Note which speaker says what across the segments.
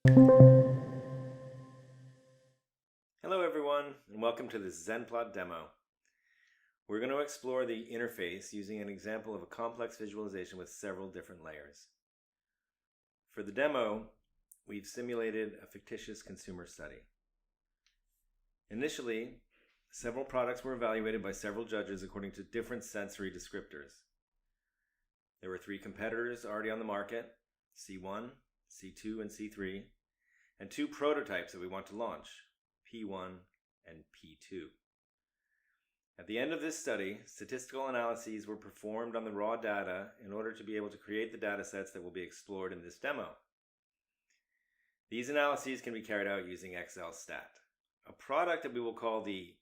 Speaker 1: Hello everyone, and welcome to this ZENPLOT demo. We're going to explore the interface using an example of a complex visualization with several different layers. For the demo, we've simulated a fictitious consumer study. Initially, several products were evaluated by several judges according to different sensory descriptors. There were 3 competitors already on the market, C1, C2, and C3, and 2 prototypes that we want to launch, P1 and P2. At the end of this study, statistical analyses were performed on the raw data in order to be able to create the data sets that will be explored in this demo. These analyses can be carried out using XLStat. A product that we will call the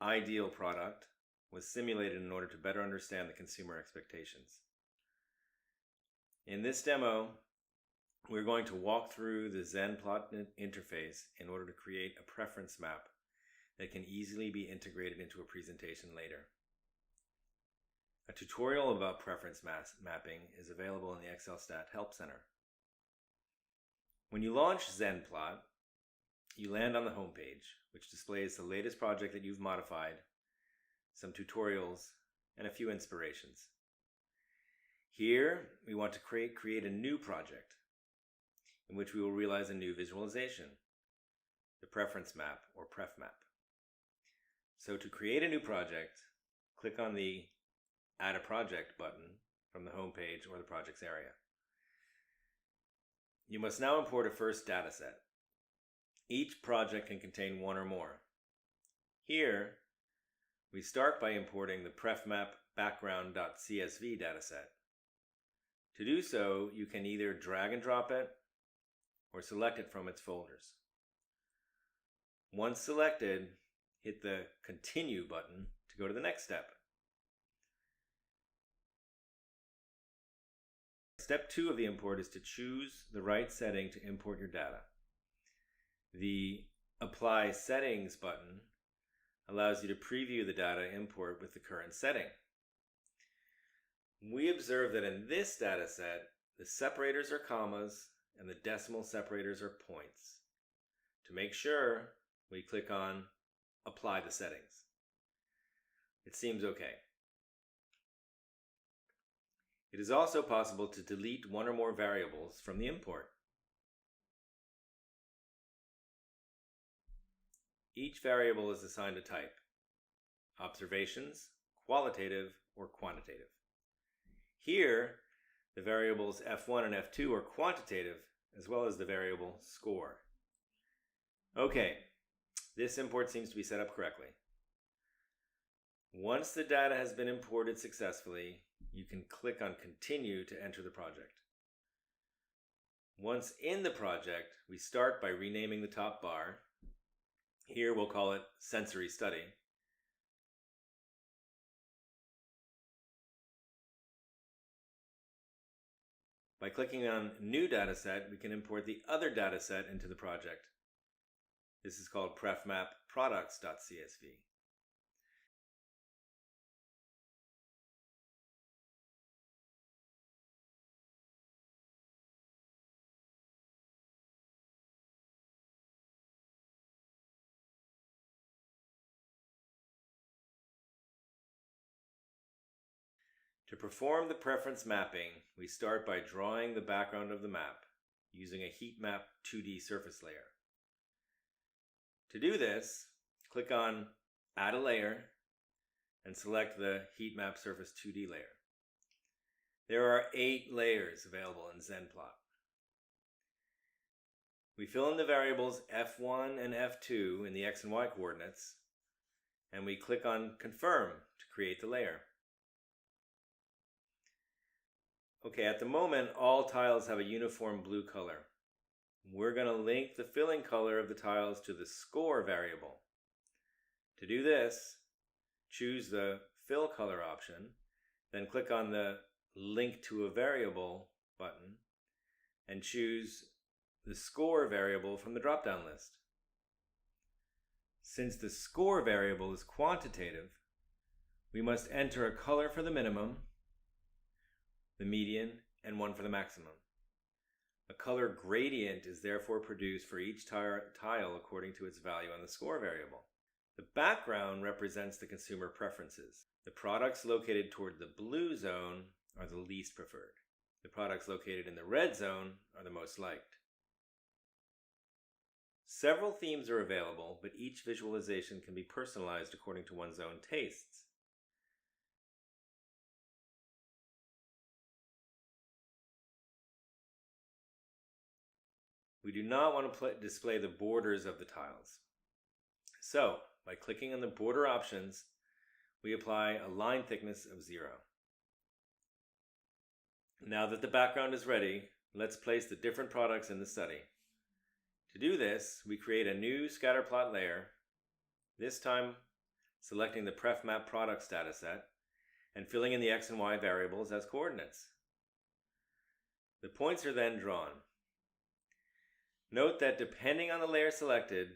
Speaker 1: ideal product was simulated in order to better understand the consumer expectations. In this demo, we're going to walk through the ZENPLOT interface in order to create a preference map that can easily be integrated into a presentation later. A tutorial about preference mapping is available in the XLStat Help Center. When you launch ZENPLOT, you land on the home page, which displays the latest project that you've modified, some tutorials, and a few inspirations. Here, we want to create a new project in which we will realize a new visualization, the preference map or pref map. So to create a new project, click on the Add a Project button from the home page or the projects area. You must now import a first data set. Each project can contain 1 or more. Here, we start by importing the prefmap background.csv dataset. To do so, you can either drag and drop it or select it from its folders. Once selected, hit the Continue button to go to the next step. Step 2 of the import is to choose the right setting to import your data. The Apply Settings button allows you to preview the data import with the current setting. We observe that in this data set, the separators are commas and the decimal separators are points. To make sure, we click on Apply the Settings. It seems okay. It is also possible to delete 1 or more variables from the import. Each variable is assigned a type: observations, qualitative, or quantitative. Here, the variables F1 and F2 are quantitative, as well as the variable score. Okay, this import seems to be set up correctly. Once the data has been imported successfully, you can click on Continue to enter the project. Once in the project, we start by renaming the top bar. Here we'll call it Sensory Study. By clicking on New Dataset, we can import the other dataset into the project. This is called prefmap products.csv. To perform the preference mapping, we start by drawing the background of the map using a heatmap 2D surface layer. To do this, click on Add a Layer and select the heatmap surface 2D layer. There are 8 layers available in ZENPLOT. We fill in the variables F1 and F2 in the X and Y coordinates, and we click on Confirm to create the layer. Okay, at the moment, all tiles have a uniform blue color. We're going to link the filling color of the tiles to the score variable. To do this, choose the Fill Color option, then click on the Link to a Variable button, and choose the score variable from the drop-down list. Since the score variable is quantitative, we must enter a color for the minimum, the median, and one for the maximum. A color gradient is therefore produced for each tile according to its value on the score variable. The background represents the consumer preferences. The products located toward the blue zone are the least preferred. The products located in the red zone are the most liked. Several themes are available, but each visualization can be personalized according to one's own tastes. We do not want to display the borders of the tiles. So, by clicking on the border options, we apply a line thickness of 0. Now that the background is ready, let's place the different products in the study. To do this, we create a new scatterplot layer, this time selecting the prefmap products dataset and filling in the x and y variables as coordinates. The points are then drawn. Note that depending on the layer selected,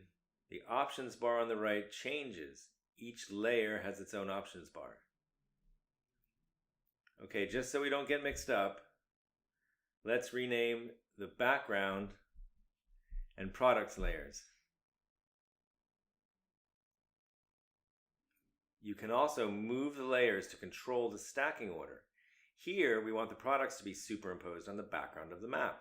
Speaker 1: the options bar on the right changes. Each layer has its own options bar. Okay, just so we don't get mixed up, let's rename the background and products layers. You can also move the layers to control the stacking order. Here, we want the products to be superimposed on the background of the map.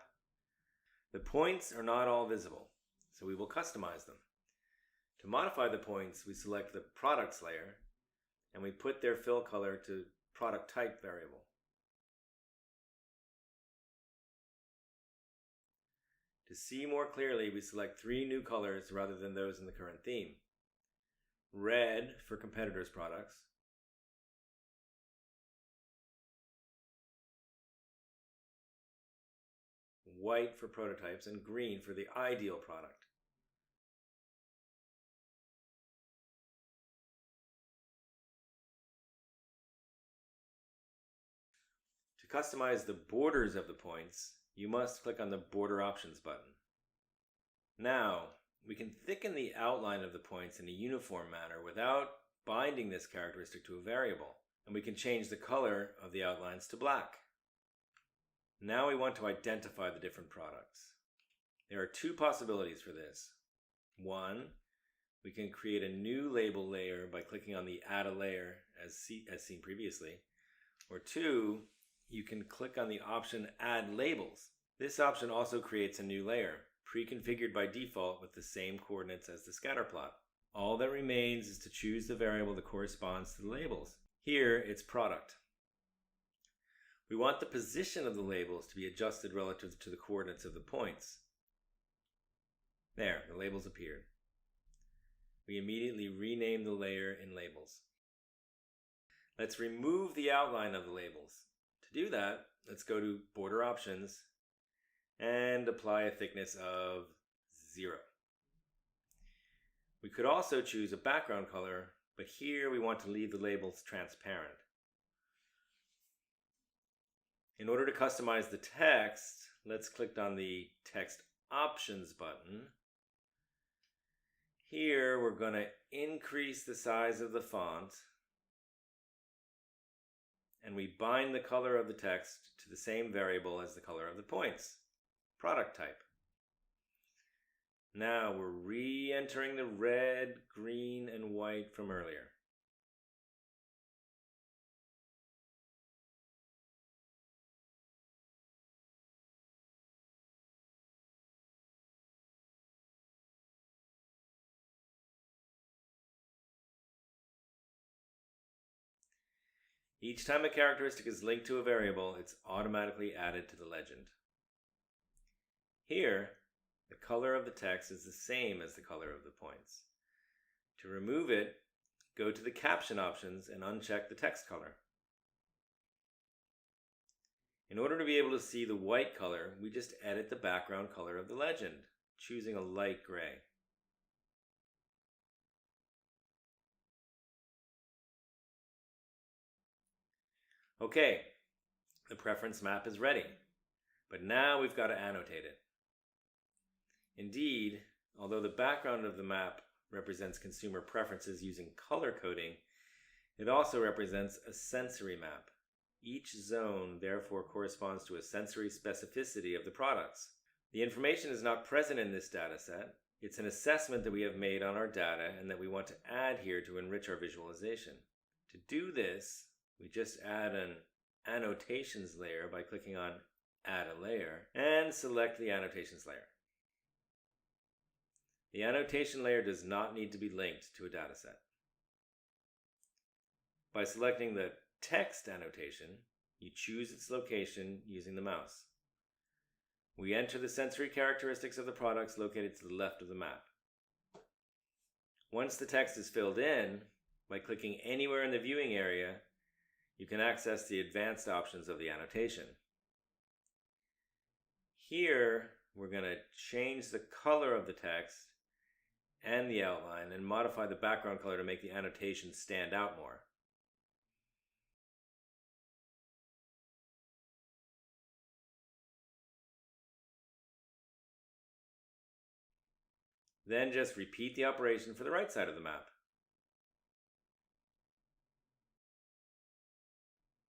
Speaker 1: The points are not all visible, so we will customize them. To modify the points, we select the products layer and we put their fill color to product type variable. To see more clearly, we select 3 new colors rather than those in the current theme. Red for competitors' products, white for prototypes, and green for the ideal product. To customize the borders of the points, you must click on the Border Options button. Now, we can thicken the outline of the points in a uniform manner without binding this characteristic to a variable, and we can change the color of the outlines to black. Now we want to identify the different products. There are 2 possibilities for this. 1, we can create a new label layer by clicking on the Add a Layer as seen previously. Or 2, you can click on the option Add Labels. This option also creates a new layer, pre-configured by default with the same coordinates as the scatterplot. All that remains is to choose the variable that corresponds to the labels. Here, it's product. We want the position of the labels to be adjusted relative to the coordinates of the points. There, the labels appeared. We immediately rename the layer in labels. Let's remove the outline of the labels. To do that, let's go to Border Options and apply a thickness of 0. We could also choose a background color, but here we want to leave the labels transparent. In order to customize the text, let's click on the Text Options button. Here we're going to increase the size of the font, and we bind the color of the text to the same variable as the color of the points, product type. Now we're re-entering the red, green, and white from earlier. Each time a characteristic is linked to a variable, it's automatically added to the legend. Here, the color of the text is the same as the color of the points. To remove it, go to the caption options and uncheck the text color. In order to be able to see the white color, we just edit the background color of the legend, choosing a light gray. Okay, the preference map is ready, but now we've got to annotate it. Indeed, although the background of the map represents consumer preferences using color coding, it also represents a sensory map. Each zone therefore corresponds to a sensory specificity of the products. The information is not present in this data set. It's an assessment that we have made on our data and that we want to add here to enrich our visualization. To do this, we just add an annotations layer by clicking on Add a Layer and select the annotations layer. The annotation layer does not need to be linked to a dataset. By selecting the text annotation, you choose its location using the mouse. We enter the sensory characteristics of the products located to the left of the map. Once the text is filled in, by clicking anywhere in the viewing area, you can access the advanced options of the annotation. Here, we're going to change the color of the text and the outline and modify the background color to make the annotation stand out more. Then just repeat the operation for the right side of the map.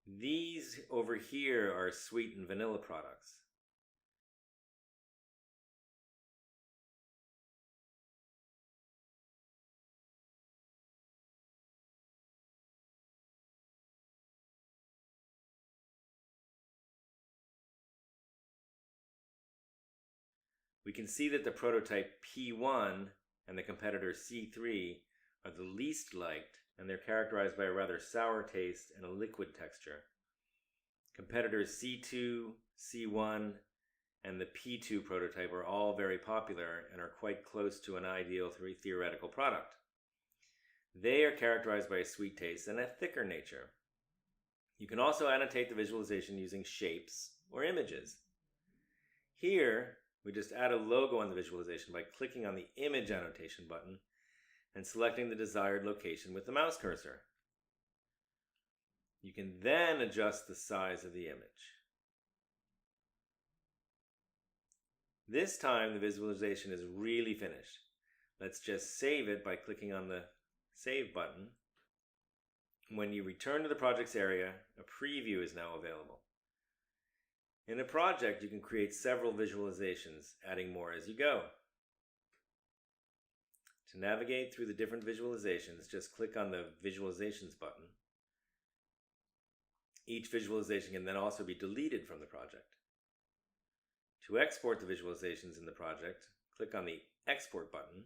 Speaker 1: These over here are sweet and vanilla products. We can see that the prototype P1 and the competitor C3 are the least liked, and they're characterized by a rather sour taste and a liquid texture. Competitors C2, C1, and the P2 prototype are all very popular and are quite close to an ideal theoretical product. They are characterized by a sweet taste and a thicker nature. You can also annotate the visualization using shapes or images. Here, we just add a logo on the visualization by clicking on the Image Annotation button and selecting the desired location with the mouse cursor. You can then adjust the size of the image. This time the visualization is really finished. Let's just save it by clicking on the Save button. When you return to the project's area, a preview is now available. In a project, you can create several visualizations, adding more as you go. To navigate through the different visualizations, just click on the Visualizations button. Each visualization can then also be deleted from the project. To export the visualizations in the project, click on the Export button,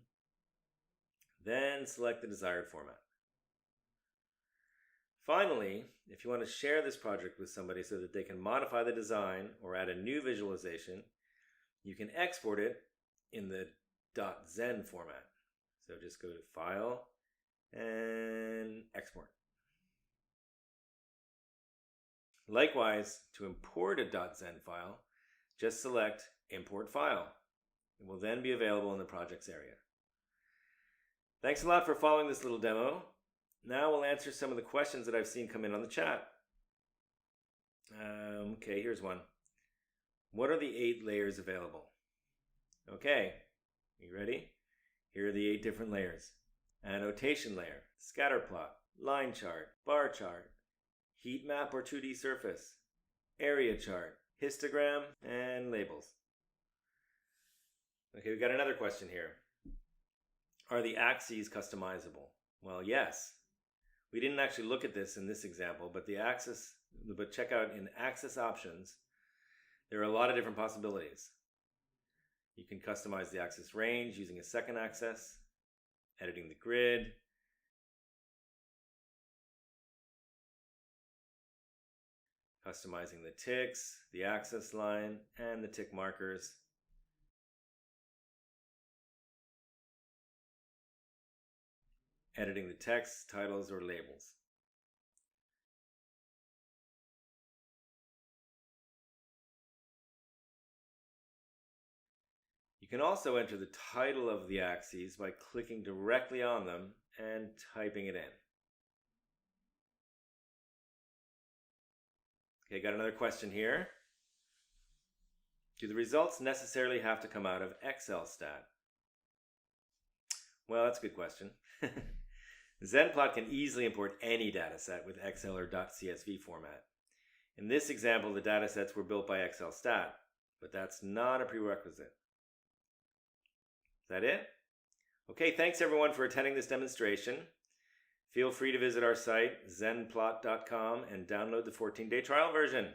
Speaker 1: then select the desired format. Finally, if you want to share this project with somebody so that they can modify the design or add a new visualization, you can export it in the .zen format. So just go to File and Export. Likewise, to import a .zen file, just select Import File. It will then be available in the project's area. Thanks a lot for following this little demo. Now we'll answer some of the questions that I've seen come in on the chat. Okay, here's one. What are the 8 layers available? Okay, you ready? Here are the 8 different layers. Annotation layer, scatterplot, line chart, bar chart, heat map or 2D surface, area chart, histogram, and labels. Okay, we've got another question here. Are the axes customizable? Well, yes. We didn't actually look at this in this example, but check out in Axis Options, there are a lot of different possibilities. You can customize the axis range using a second axis, editing the grid, customizing the ticks, the axis line, and the tick markers, editing the text, titles, or labels. You can also enter the title of the axes by clicking directly on them and typing it in. Okay, got another question here. Do the results necessarily have to come out of Excel stat? Well, that's a good question. ZENPLOT can easily import any dataset with Excel or .csv format. In this example, the datasets were built by Excel stat. but that's not a prerequisite. Is that it? Okay, thanks everyone for attending this demonstration. Feel free to visit our site, ZENPLOT.com, and download the 14-day trial version.